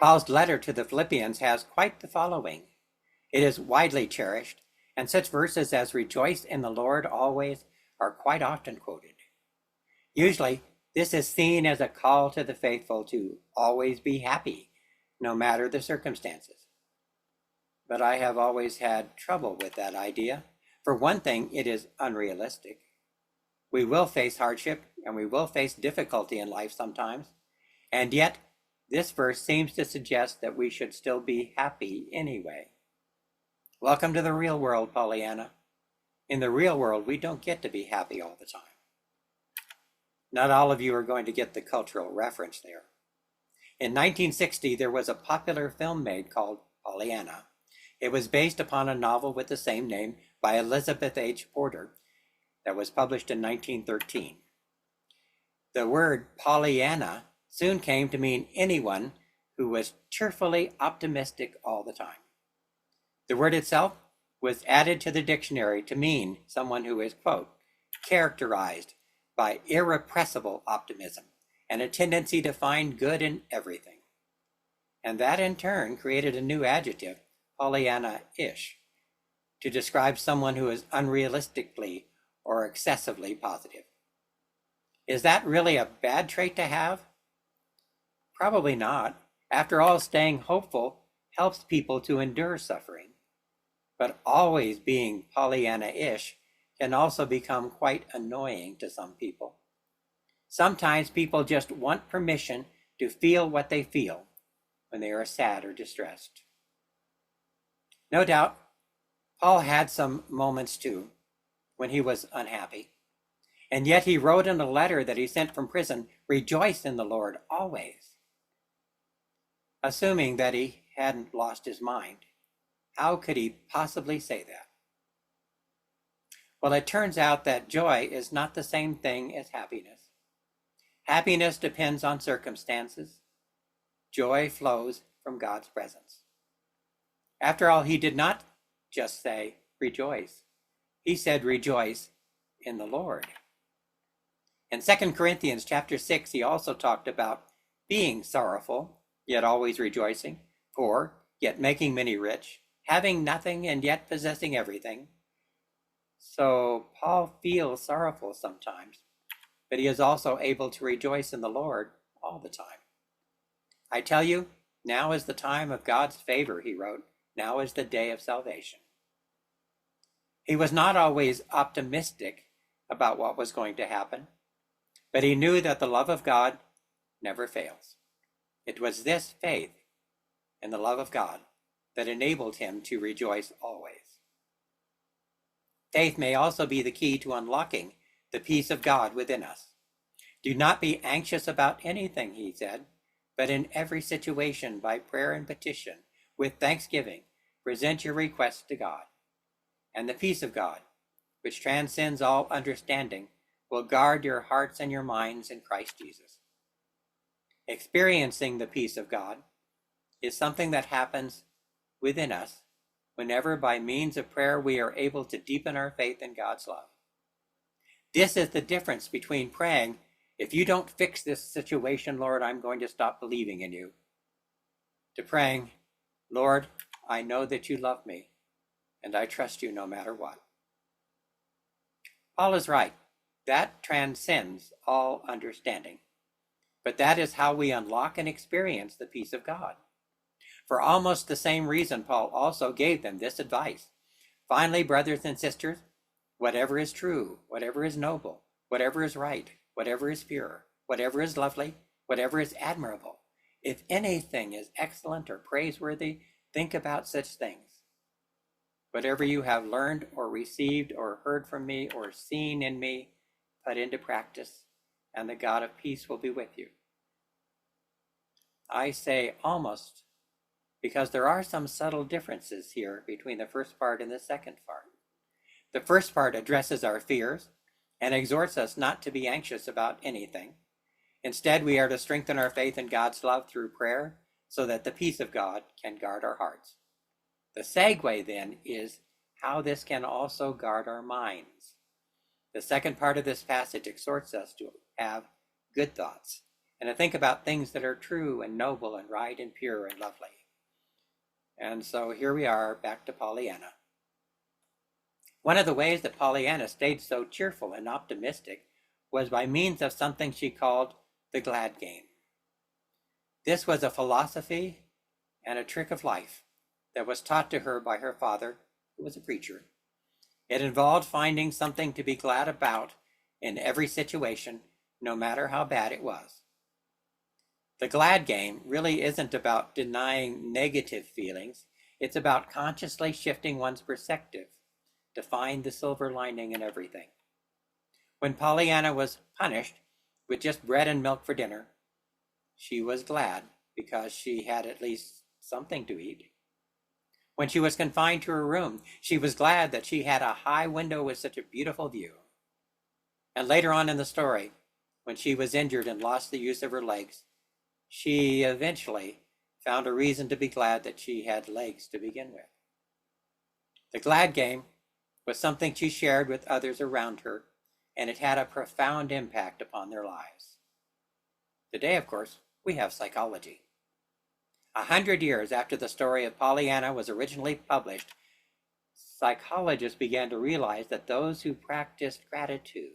Paul's letter to the Philippians has quite the following. It is widely cherished, and such verses as "rejoice in the Lord always" are quite often quoted. Usually, this is seen as a call to the faithful to always be happy, no matter the circumstances. But I have always had trouble with that idea. For one thing, it is unrealistic. We will face hardship and we will face difficulty in life sometimes, and yet this verse seems to suggest that we should still be happy anyway. Welcome to the real world, Pollyanna. In the real world, we don't get to be happy all the time. Not all of you are going to get the cultural reference there. In 1960, there was a popular film made called Pollyanna. It was based upon a novel with the same name by Elizabeth H. Porter that was published in 1913. The word Pollyanna soon came to mean anyone who was cheerfully optimistic all the time. The word itself was added to the dictionary to mean someone who is, quote, characterized by irrepressible optimism and a tendency to find good in everything. And that in turn created a new adjective, Pollyanna-ish, to describe someone who is unrealistically or excessively positive. Is that really a bad trait to have? Probably not. After all, staying hopeful helps people to endure suffering. But always being Pollyanna-ish can also become quite annoying to some people. Sometimes people just want permission to feel what they feel when they are sad or distressed. No doubt, Paul had some moments too when he was unhappy. And yet he wrote in a letter that he sent from prison, "Rejoice in the Lord always." Assuming that he hadn't lost his mind, how could he possibly say that? Well, it turns out that joy is not the same thing as happiness. Happiness depends on circumstances. Joy flows from God's presence. After all, he did not just say, rejoice. He said, rejoice in the Lord. In 2 Corinthians chapter 6, he also talked about being sorrowful, yet always rejoicing, poor, yet making many rich, having nothing and yet possessing everything. So Paul feels sorrowful sometimes, but he is also able to rejoice in the Lord all the time. I tell you, now is the time of God's favor, he wrote. Now is the day of salvation. He was not always optimistic about what was going to happen, but he knew that the love of God never fails. It was this faith in the love of God that enabled him to rejoice always. Faith may also be the key to unlocking the peace of God within us. Do not be anxious about anything, he said, but in every situation, by prayer and petition, with thanksgiving, present your requests to God. And the peace of God, which transcends all understanding, will guard your hearts and your minds in Christ Jesus. Experiencing the peace of God is something that happens within us whenever by means of prayer we are able to deepen our faith in God's love. This is the difference between praying, if you don't fix this situation, Lord, I'm going to stop believing in you, to praying, Lord, I know that you love me and I trust you no matter what. Paul is right. That transcends all understanding. But that is how we unlock and experience the peace of God. For almost the same reason, Paul also gave them this advice. Finally, brothers and sisters, whatever is true, whatever is noble, whatever is right, whatever is pure, whatever is lovely, whatever is admirable, if anything is excellent or praiseworthy, think about such things. Whatever you have learned or received or heard from me or seen in me, put into practice, and the God of peace will be with you. I say almost because there are some subtle differences here between the first part and the second part. The first part addresses our fears and exhorts us not to be anxious about anything. Instead, we are to strengthen our faith in God's love through prayer so that the peace of God can guard our hearts. The segue then is how this can also guard our minds. The second part of this passage exhorts us to have good thoughts and to think about things that are true and noble and right and pure and lovely. And so here we are back to Pollyanna. One of the ways that Pollyanna stayed so cheerful and optimistic was by means of something she called the glad game. This was a philosophy and a trick of life that was taught to her by her father, who was a preacher. It involved finding something to be glad about in every situation, no matter how bad it was. The glad game really isn't about denying negative feelings. It's about consciously shifting one's perspective to find the silver lining in everything. When Pollyanna was punished with just bread and milk for dinner, she was glad because she had at least something to eat. When she was confined to her room, she was glad that she had a high window with such a beautiful view. And later on in the story, when she was injured and lost the use of her legs, she eventually found a reason to be glad that she had legs to begin with. The glad game was something she shared with others around her, and it had a profound impact upon their lives. Today, of course, we have psychology. 100 years after the story of Pollyanna was originally published, psychologists began to realize that those who practiced gratitude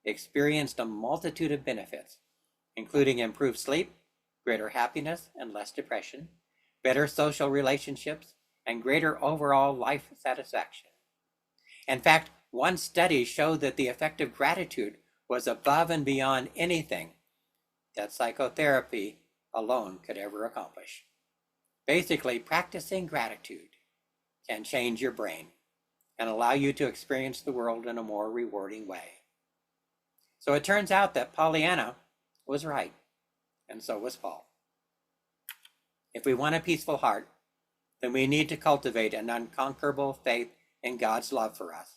experienced a multitude of benefits, including improved sleep, greater happiness and less depression, better social relationships, and greater overall life satisfaction. In fact, one study showed that the effect of gratitude was above and beyond anything that psychotherapy alone could ever accomplish. Basically, practicing gratitude can change your brain and allow you to experience the world in a more rewarding way. So it turns out that Pollyanna was right, and so was Paul. If we want a peaceful heart, then we need to cultivate an unconquerable faith in God's love for us.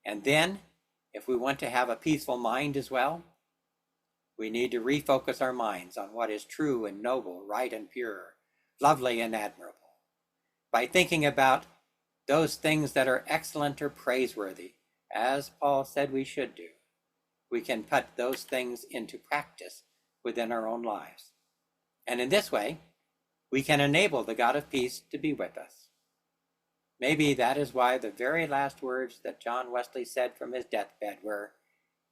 And then, if we want to have a peaceful mind as well, we need to refocus our minds on what is true and noble, right and pure, lovely and admirable. By thinking about those things that are excellent or praiseworthy, as Paul said we should do, we can put those things into practice within our own lives. And in this way, we can enable the God of peace to be with us. Maybe that is why the very last words that John Wesley said from his deathbed were,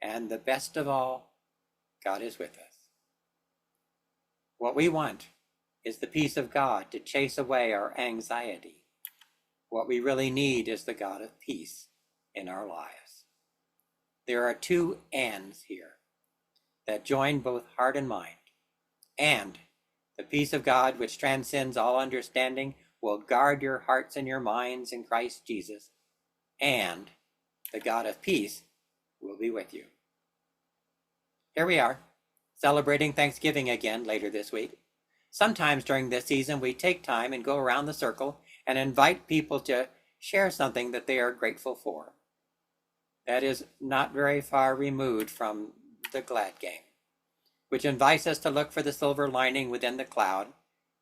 "And the best of all, God is with us." What we want is the peace of God to chase away our anxiety. What we really need is the God of peace in our lives. There are two ands here that join both heart and mind. And the peace of God, which transcends all understanding, will guard your hearts and your minds in Christ Jesus. And the God of peace will be with you. Here we are, celebrating Thanksgiving again later this week. Sometimes during this season, we take time and go around the circle and invite people to share something that they are grateful for. That is not very far removed from the glad game, which invites us to look for the silver lining within the cloud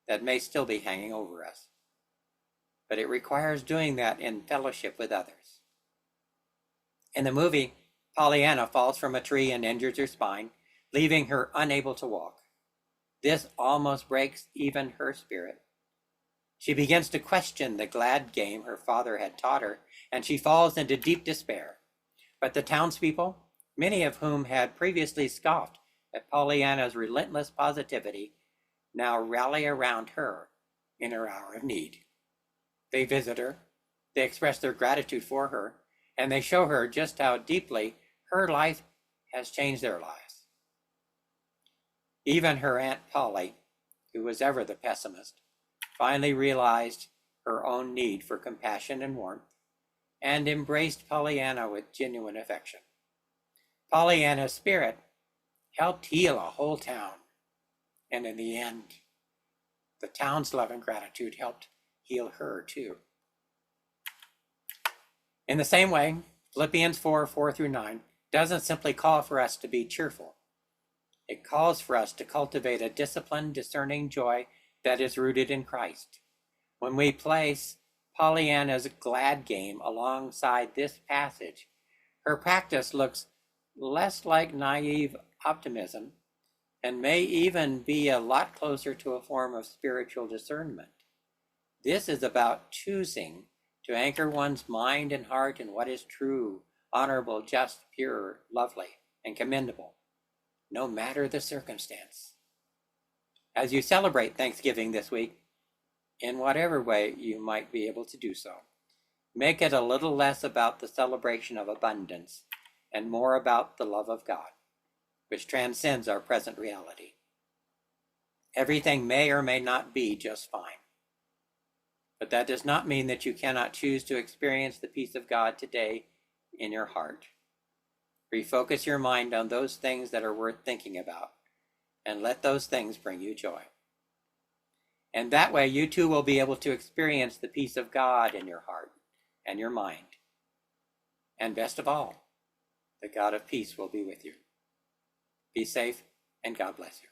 that may still be hanging over us. But it requires doing that in fellowship with others. In the movie, Pollyanna falls from a tree and injures her spine, leaving her unable to walk. This almost breaks even her spirit. She begins to question the glad game her father had taught her, and she falls into deep despair. But the townspeople, many of whom had previously scoffed at Pollyanna's relentless positivity, now rally around her in her hour of need. They visit her, they express their gratitude for her, and they show her just how deeply her life has changed their lives. Even her Aunt Polly, who was ever the pessimist, finally realized her own need for compassion and warmth and embraced Pollyanna with genuine affection. Pollyanna's spirit helped heal a whole town, and in the end, the town's love and gratitude helped heal her too. In the same way, Philippians 4:4-9 doesn't simply call for us to be cheerful. It calls for us to cultivate a disciplined, discerning joy that is rooted in Christ. When we place Pollyanna's glad game alongside this passage, her practice looks less like naive optimism and may even be a lot closer to a form of spiritual discernment. This is about choosing to anchor one's mind and heart in what is true, honorable, just, pure, lovely, and commendable, no matter the circumstance. As you celebrate Thanksgiving this week, in whatever way you might be able to do so, make it a little less about the celebration of abundance and more about the love of God, which transcends our present reality. Everything may or may not be just fine, but that does not mean that you cannot choose to experience the peace of God today in your heart. Refocus your mind on those things that are worth thinking about, and let those things bring you joy. And that way you too will be able to experience the peace of God in your heart and your mind. And best of all, the God of peace will be with you. Be safe, and God bless you.